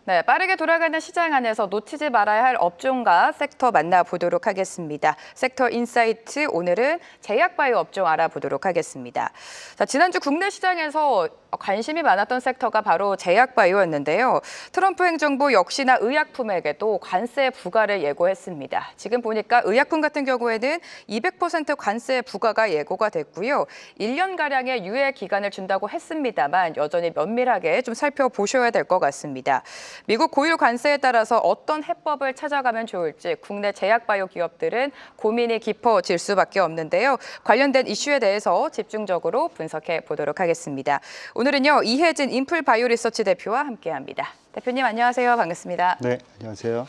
네, 빠르게 돌아가는 시장 안에서 놓치지 말아야 할 업종과 섹터 만나보도록 하겠습니다. 섹터 인사이트, 오늘은 제약바이오 업종 알아보도록 하겠습니다. 자, 지난주 국내 시장에서 관심이 많았던 섹터가 바로 제약바이오였는데요. 트럼프 행정부 역시나 의약품에게도 관세 부과를 예고했습니다. 지금 보니까 의약품 같은 경우에는 200% 관세 부과가 예고가 됐고요. 1년가량의 유예 기간을 준다고 했습니다만 여전히 면밀하게 좀 살펴보셔야 될 것 같습니다. 미국 고유 관세에 따라서 어떤 해법을 찾아가면 좋을지 국내 제약바이오 기업들은 고민이 깊어질 수밖에 없는데요. 관련된 이슈에 대해서 집중적으로 분석해 보도록 하겠습니다. 오늘은요, 이혜진 인풀바이오 리서치 대표와 함께합니다. 대표님 안녕하세요. 반갑습니다. 네, 안녕하세요.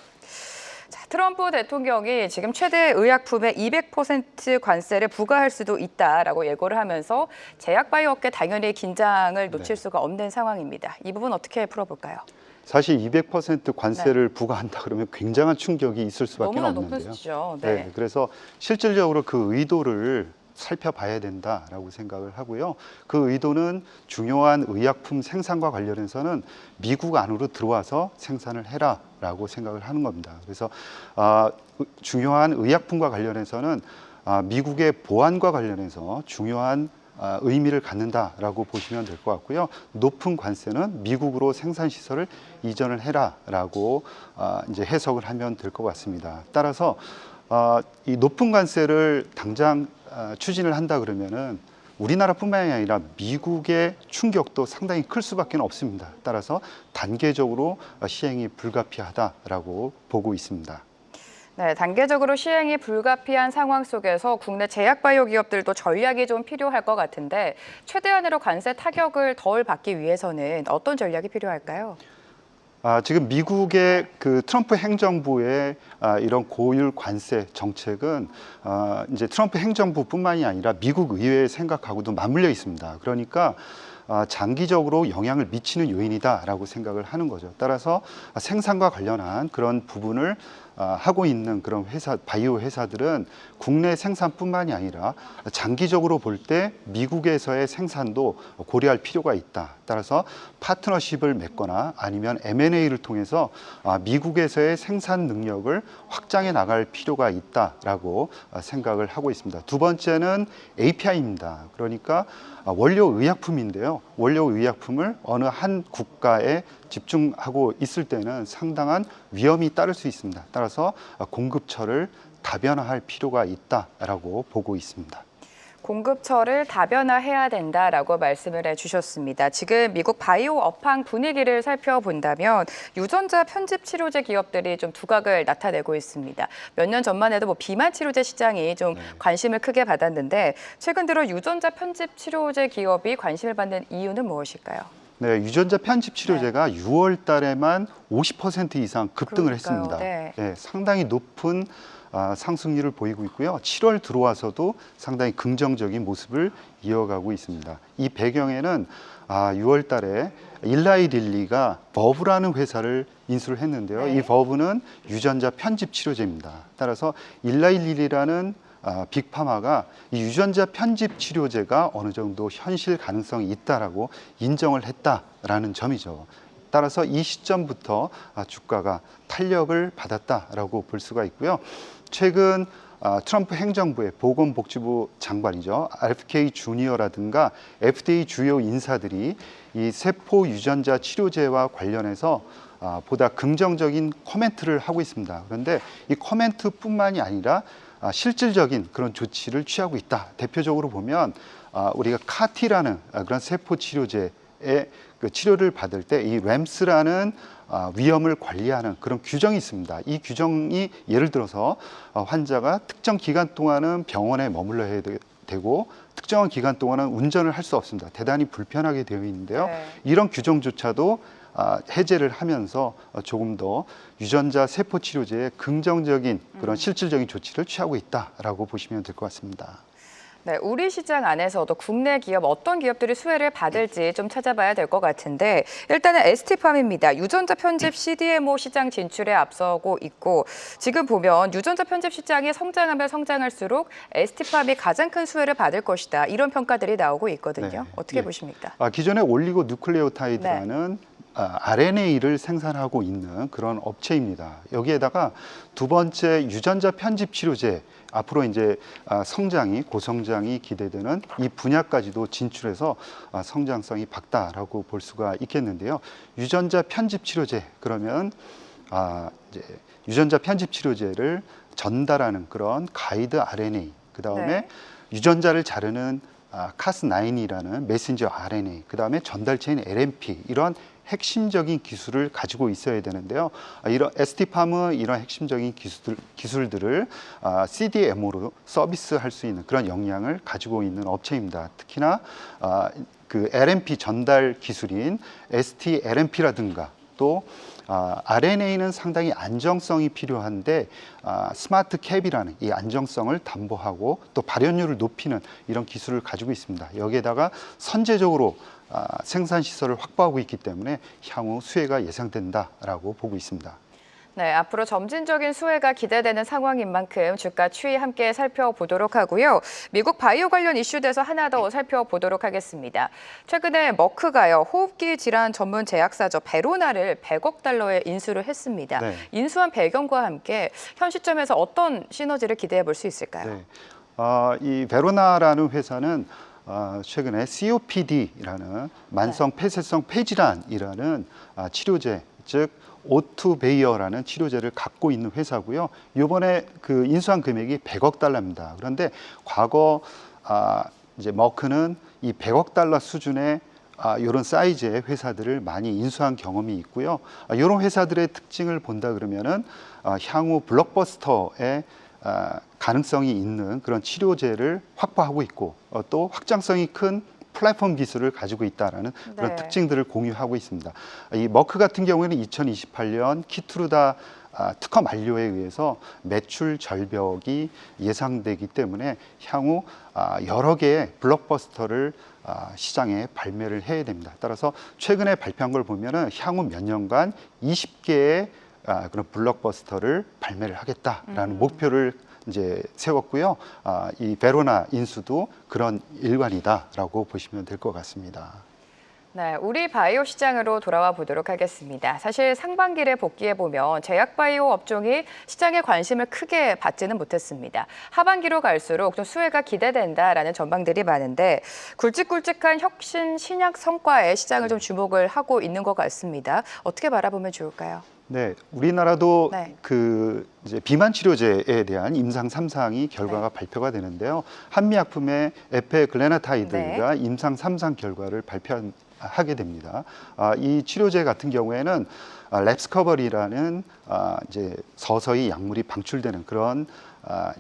자, 트럼프 대통령이 지금 최대 의약품에 200% 관세를 부과할 수도 있다라고 예고를 하면서 제약바이오 업계 당연히 긴장을 놓칠 수가 없는 상황입니다. 이 부분 어떻게 풀어볼까요? 사실 200% 관세를 부과한다 그러면 굉장한 충격이 있을 수밖에 너무나 없는데요. 높은 수죠. 네, 그래서 실질적으로 그 의도를 살펴봐야 된다라고 생각을 하고요. 그 의도는 중요한 의약품 생산과 관련해서는 미국 안으로 들어와서 생산을 해라라고 생각을 하는 겁니다. 그래서 중요한 의약품과 관련해서는 미국의 보안과 관련해서 중요한 의미를 갖는다라고 보시면 될 것 같고요. 높은 관세는 미국으로 생산 시설을 이전을 해라라고 이제 해석을 하면 될 것 같습니다. 따라서 이 높은 관세를 당장 추진을 한다 그러면은 우리나라뿐만이 아니라 미국의 충격도 상당히 클 수밖에 없습니다. 따라서 단계적으로 시행이 불가피하다라고 보고 있습니다. 네, 단계적으로 시행이 불가피한 상황 속에서 국내 제약바이오 기업들도 전략이 좀 필요할 것 같은데 최대한으로 관세 타격을 덜 받기 위해서는 어떤 전략이 필요할까요? 지금 미국의 그 트럼프 행정부의 이런 고율 관세 정책은 이제 트럼프 행정부뿐만이 아니라 미국 의회의 생각하고도 맞물려 있습니다. 그러니까 장기적으로 영향을 미치는 요인이다라고 생각을 하는 거죠. 따라서 생산과 관련한 그런 부분을 하고 있는 그런 바이오 회사들은 국내 생산뿐만이 아니라 장기적으로 볼 때 미국에서의 생산도 고려할 필요가 있다. 따라서 파트너십을 맺거나 아니면 M&A를 통해서 미국에서의 생산 능력을 확장해 나갈 필요가 있다라고 생각을 하고 있습니다. 두 번째는 API입니다. 그러니까 원료 의약품인데요. 원료 의약품을 어느 한 국가에 집중하고 있을 때는 상당한 위험이 따를 수 있습니다. 따라서 공급처를 다변화할 필요가 있다라고 보고 있습니다. 공급처를 다변화해야 된다라고 말씀을 해주셨습니다. 지금 미국 바이오 업황 분위기를 살펴본다면 유전자 편집 치료제 기업들이 좀 두각을 나타내고 있습니다. 몇 년 전만 해도 비만 치료제 시장이 좀 관심을 크게 받았는데 최근 들어 유전자 편집 치료제 기업이 관심을 받는 이유는 무엇일까요? 네, 유전자 편집 치료제가 6월 달에만 50% 이상 급등을 했습니다. 네, 상당히 높은 상승률을 보이고 있고요. 7월 들어와서도 상당히 긍정적인 모습을 이어가고 있습니다. 이 배경에는 6월 달에 일라이 릴리가 버브라는 회사를 인수를 했는데요. 이 버브는 유전자 편집 치료제입니다. 따라서 일라이 릴리라는 빅파마가 이 유전자 편집 치료제가 어느 정도 현실 가능성이 있다라고 인정을 했다라는 점이죠. 따라서 이 시점부터 주가가 탄력을 받았다라고 볼 수가 있고요. 최근 트럼프 행정부의 보건복지부 장관이죠. RFK 주니어라든가 FDA 주요 인사들이 이 세포 유전자 치료제와 관련해서 보다 긍정적인 코멘트를 하고 있습니다. 그런데 이 코멘트뿐만이 아니라 실질적인 그런 조치를 취하고 있다. 대표적으로 보면 우리가 카티라는 그런 세포 치료제의 그 치료를 받을 때 이 램스라는 위험을 관리하는 그런 규정이 있습니다. 이 규정이 예를 들어서 환자가 특정 기간 동안은 병원에 머물러야 되고 특정한 기간 동안은 운전을 할 수 없습니다. 대단히 불편하게 되어 있는데요. 이런 규정조차도 해제를 하면서 조금 더 유전자 세포 치료제에 긍정적인 그런 실질적인 조치를 취하고 있다라고 보시면 될 것 같습니다. 네, 우리 시장 안에서도 국내 기업 어떤 기업들이 수혜를 받을지 좀 찾아봐야 될 것 같은데 일단은 ST팜입니다. 유전자 편집 CDMO 시장 진출에 앞서고 있고 지금 보면 유전자 편집 시장이 성장하면 성장할수록 ST팜이 가장 큰 수혜를 받을 것이다. 이런 평가들이 나오고 있거든요. 어떻게 보십니까? 기존의 올리고 누클레오타이드라는 RNA를 생산하고 있는 그런 업체입니다. 여기에다가 두 번째 유전자 편집 치료제, 앞으로 이제 성장이 고성장이 기대되는 이 분야까지도 진출해서 성장성이 밝다라고 볼 수가 있겠는데요. 유전자 편집 치료제, 그러면 이제 유전자 편집 치료제를 전달하는 그런 가이드 RNA, 그 다음에 네. 유전자를 자르는 카스9이라는 메신저 RNA, 그 다음에 전달 체인 LNP, 이런 핵심적인 기술을 가지고 있어야 되는데요. 이런 ST팜은 이런 핵심적인 기술들을 CDMO로 서비스할 수 있는 그런 역량을 가지고 있는 업체입니다. 특히나 그 LNP 전달 기술인 ST-LNP라든가 또 RNA는 상당히 안정성이 필요한데 스마트 캡이라는 이 안정성을 담보하고 또 발현율을 높이는 이런 기술을 가지고 있습니다. 여기에다가 선제적으로 생산 시설을 확보하고 있기 때문에 향후 수혜가 예상된다라고 보고 있습니다. 네, 앞으로 점진적인 수혜가 기대되는 상황인 만큼 주가 추이 함께 살펴보도록 하고요. 미국 바이오 관련 이슈에서 하나 더 살펴보도록 하겠습니다. 최근에 머크가요, 호흡기 질환 전문 제약사죠, 베로나를 100억 달러에 인수를 했습니다. 네. 인수한 배경과 함께 현 시점에서 어떤 시너지를 기대해 볼 수 있을까요? 네. 이 베로나라는 회사는 최근에 COPD라는 만성 폐쇄성 폐질환이라는 치료제, 즉 오투베이어라는 치료제를 갖고 있는 회사고요. 이번에 그 인수한 금액이 100억 달러입니다. 그런데 과거 이제 머크는 이 100억 달러 수준의 이런 사이즈의 회사들을 많이 인수한 경험이 있고요. 이런 회사들의 특징을 본다 그러면은 향후 블록버스터의 가능성이 있는 그런 치료제를 확보하고 있고 또 확장성이 큰 플랫폼 기술을 가지고 있다라는 그런 네. 특징들을 공유하고 있습니다. 이 머크 같은 경우에는 2028년 키투르다 특허 만료에 의해서 매출 절벽이 예상되기 때문에 향후 여러 개의 블록버스터를 시장에 발매를 해야 됩니다. 따라서 최근에 발표한 걸 보면은 향후 몇 년간 20개의 그런 블록버스터를 발매를 하겠다라는 목표를 이제 세웠고요. 이 베로나 인수도 그런 일환이다라고 보시면 될 것 같습니다. 네, 우리 바이오 시장으로 돌아와 보도록 하겠습니다. 사실 상반기를 복귀해 보면 제약 바이오 업종이 시장에 관심을 크게 받지는 못했습니다. 하반기로 갈수록 좀 수혜가 기대된다라는 전망들이 많은데 굵직굵직한 혁신 신약 성과에 시장을 좀 주목을 하고 있는 것 같습니다. 어떻게 바라보면 좋을까요? 네, 우리나라도 네. 그 이제 비만 치료제에 대한 임상 3상이 결과가 발표가 되는데요. 한미약품의 에페글레나타이드가 임상 3상 결과를 발표하게 됩니다. 이 치료제 같은 경우에는 랩스커버리라는 이제 서서히 약물이 방출되는 그런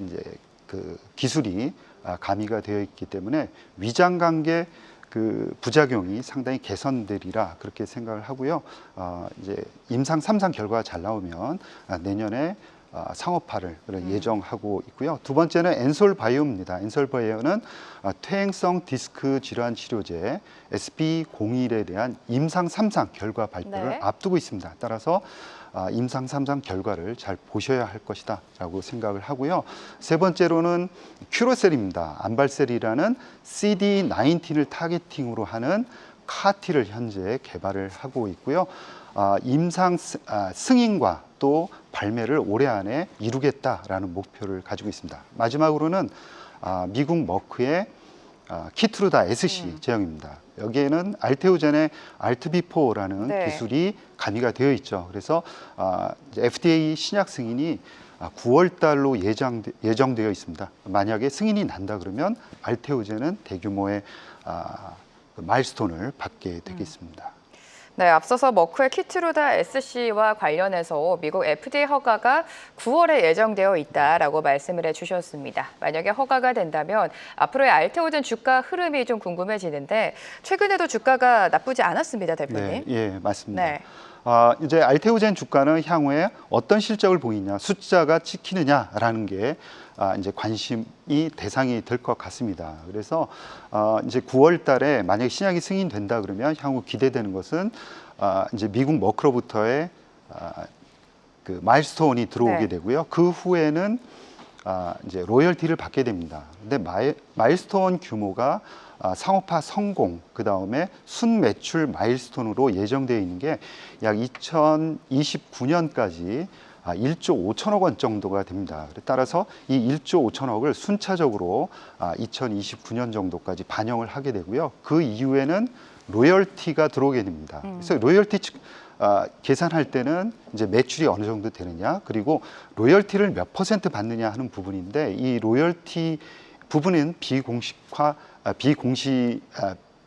이제 그 기술이 가미가 되어 있기 때문에 위장관계 그 부작용이 상당히 개선되리라 그렇게 생각을 하고요. 이제 임상 3상 결과가 잘 나오면 내년에 상업화를 예정하고 있고요. 두 번째는 엔솔바이오입니다. 엔솔바이오는 퇴행성 디스크 질환 치료제 SB01에 대한 임상 3상 결과 발표를 앞두고 있습니다. 따라서 임상 3상 결과를 잘 보셔야 할 것이다 라고 생각을 하고요. 세 번째로는 큐로셀입니다. 안발셀이라는 CD19을 타겟팅으로 하는 카티를 현재 개발을 하고 있고요. 임상 승인과 또 발매를 올해 안에 이루겠다라는 목표를 가지고 있습니다. 마지막으로는 미국 머크의 키트루다 SC 제형입니다. 여기에는 알테오젠의 알트비포라는 기술이 가미가 되어 있죠. 그래서 FDA 신약 승인이 9월 달로 예정되어 있습니다. 만약에 승인이 난다 그러면 알테오젠은 대규모의 마일스톤을 받게 되겠습니다. 네, 앞서서 머크의 키트루다 SC와 관련해서 미국 FDA 허가가 9월에 예정되어 있다라고 말씀을 해주셨습니다. 만약에 허가가 된다면 앞으로의 알테오젠 주가 흐름이 좀 궁금해지는데 최근에도 주가가 나쁘지 않았습니다, 대표님. 네, 예, 맞습니다. 네. 이제 알테오젠 주가는 향후에 어떤 실적을 보이냐, 숫자가 찍히느냐라는 게 이제 관심이 대상이 될 것 같습니다. 그래서 이제 9월 달에 만약에 신약이 승인된다 그러면 향후 기대되는 것은 이제 미국 머크로부터의 그 마일스톤이 들어오게 되고요. 그 후에는 이제 로열티를 받게 됩니다. 근데 마일스톤 규모가 상업화 성공, 그 다음에 순매출 마일스톤으로 예정되어 있는 게 약 2029년까지 1조 5천억 원 정도가 됩니다. 따라서 이 1조 5천억을 순차적으로 2029년 정도까지 반영을 하게 되고요. 그 이후에는 로열티가 들어오게 됩니다. 그래서 로열티 계산할 때는 이제 매출이 어느 정도 되느냐, 그리고 로열티를 몇 % 받느냐 하는 부분인데, 이 로열티 부분은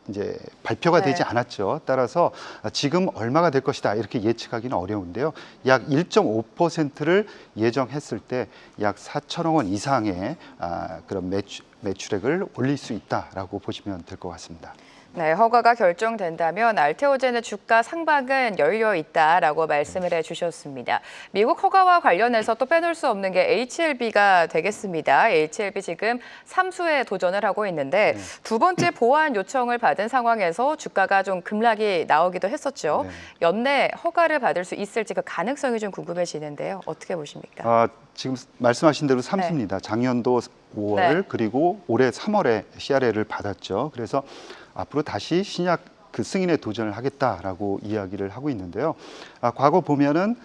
이제 발표가 되지 않았죠. 따라서 지금 얼마가 될 것이다 이렇게 예측하기는 어려운데요. 약 1.5%를 예정했을 때 약 4천억 원 이상의 그런 매출액을 올릴 수 있다라고 보시면 될 것 같습니다. 네, 허가가 결정된다면 알테오젠의 주가 상방은 열려 있다라고 말씀을 해주셨습니다. 미국 허가와 관련해서 또 빼놓을 수 없는 게 HLB가 되겠습니다. HLB 지금 3수에 도전을 하고 있는데 두 번째 보완 요청을 받은 상황에서 주가가 좀 급락이 나오기도 했었죠. 연내 허가를 받을 수 있을지 그 가능성이 좀 궁금해지는데요. 어떻게 보십니까? 지금 말씀하신 대로 3수입니다. 작년도 5월 그리고 올해 3월에 CRL을 받았죠. 그래서 앞으로 다시 신약 승인에 도전을 하겠다라고 이야기를 하고 있는데요. 과거 보면은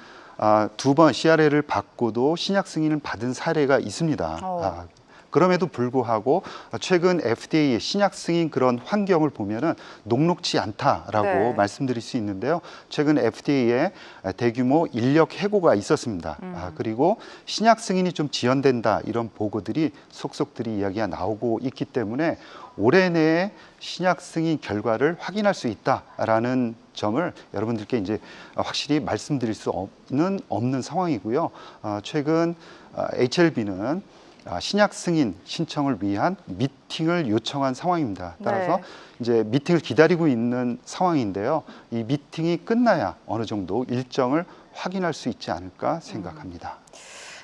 두 번 CRL을 받고도 신약 승인을 받은 사례가 있습니다. 그럼에도 불구하고 최근 FDA의 신약 승인 그런 환경을 보면은 녹록지 않다라고 말씀드릴 수 있는데요. 최근 FDA에 대규모 인력 해고가 있었습니다. 그리고 신약 승인이 좀 지연된다 이런 보고들이 속속들이 이야기가 나오고 있기 때문에 올해 내에 신약 승인 결과를 확인할 수 있다라는 점을 여러분들께 이제 확실히 말씀드릴 수는 없는 상황이고요. 최근 HLB는 신약 승인 신청을 위한 미팅을 요청한 상황입니다. 따라서 이제 미팅을 기다리고 있는 상황인데요. 이 미팅이 끝나야 어느 정도 일정을 확인할 수 있지 않을까 생각합니다.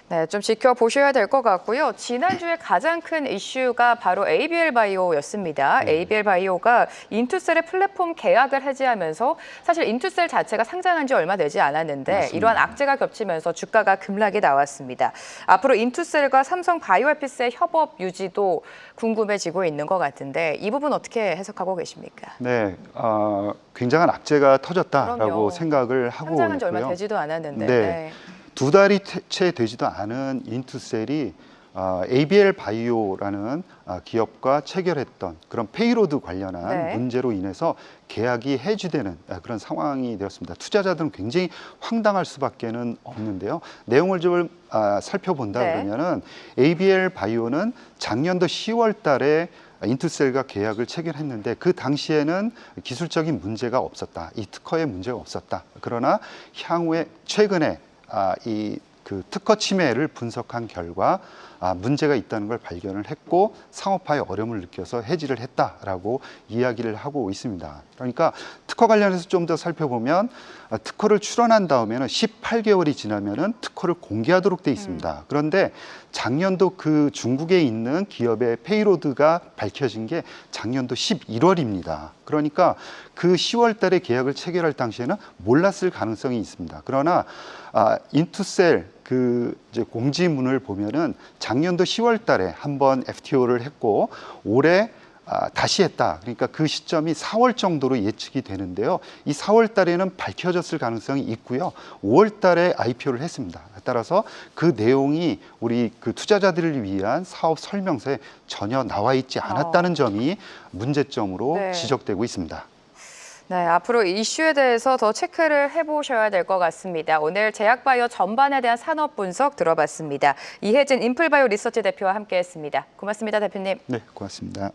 네, 좀 지켜보셔야 될 것 같고요. 지난주에 가장 큰 이슈가 바로 ABL 바이오였습니다. ABL 바이오가 인투셀의 플랫폼 계약을 해지하면서 사실 인투셀 자체가 상장한 지 얼마 되지 않았는데 맞습니다. 이러한 악재가 겹치면서 주가가 급락이 나왔습니다. 앞으로 인투셀과 삼성 바이오에피스의 협업 유지도 궁금해지고 있는 것 같은데 이 부분 어떻게 해석하고 계십니까? 네, 굉장한 악재가 터졌다라고 그럼요. 생각을 하고 상장한 지 있고요. 얼마 되지도 않았는데. 네. 두 달이 채 되지도 않은 인투셀이 ABL 바이오라는 기업과 체결했던 그런 페이로드 관련한 문제로 인해서 계약이 해지되는 그런 상황이 되었습니다. 투자자들은 굉장히 황당할 수밖에는 없는데요. 내용을 좀 살펴본다 그러면은 ABL 바이오는 작년도 10월 달에 인투셀과 계약을 체결했는데 그 당시에는 기술적인 문제가 없었다. 이 특허에 문제가 없었다. 그러나 향후에 최근에 그 특허 침해를 분석한 결과 문제가 있다는 걸 발견을 했고 상업화에 어려움을 느껴서 해지를 했다라고 이야기를 하고 있습니다. 그러니까 특허 관련해서 좀 더 살펴보면 특허를 출원한 다음에는 18개월이 지나면은 특허를 공개하도록 돼 있습니다. 그런데 작년도 그 중국에 있는 기업의 페이로드가 밝혀진 게 작년도 11월입니다. 그러니까 그 10월 달에 계약을 체결할 당시에는 몰랐을 가능성이 있습니다. 그러나 인투셀 이제 공지문을 보면은 작년도 10월 달에 한번 FTO를 했고 올해 다시 했다. 그러니까 그 시점이 4월 정도로 예측이 되는데요. 이 4월 달에는 밝혀졌을 가능성이 있고요. 5월 달에 IPO를 했습니다. 따라서 그 내용이 우리 그 투자자들을 위한 사업 설명서에 전혀 나와 있지 않았다는 점이 문제점으로 지적되고 있습니다. 네, 앞으로 이슈에 대해서 더 체크를 해보셔야 될 것 같습니다. 오늘 제약바이오 전반에 대한 산업 분석 들어봤습니다. 이혜진 인플바이오 리서치 대표와 함께했습니다. 고맙습니다, 대표님. 네, 고맙습니다.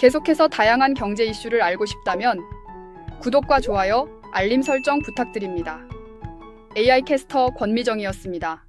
계속해서 다양한 경제 이슈를 알고 싶다면 구독과 좋아요, 알림 설정 부탁드립니다. AI 캐스터 권미정이었습니다.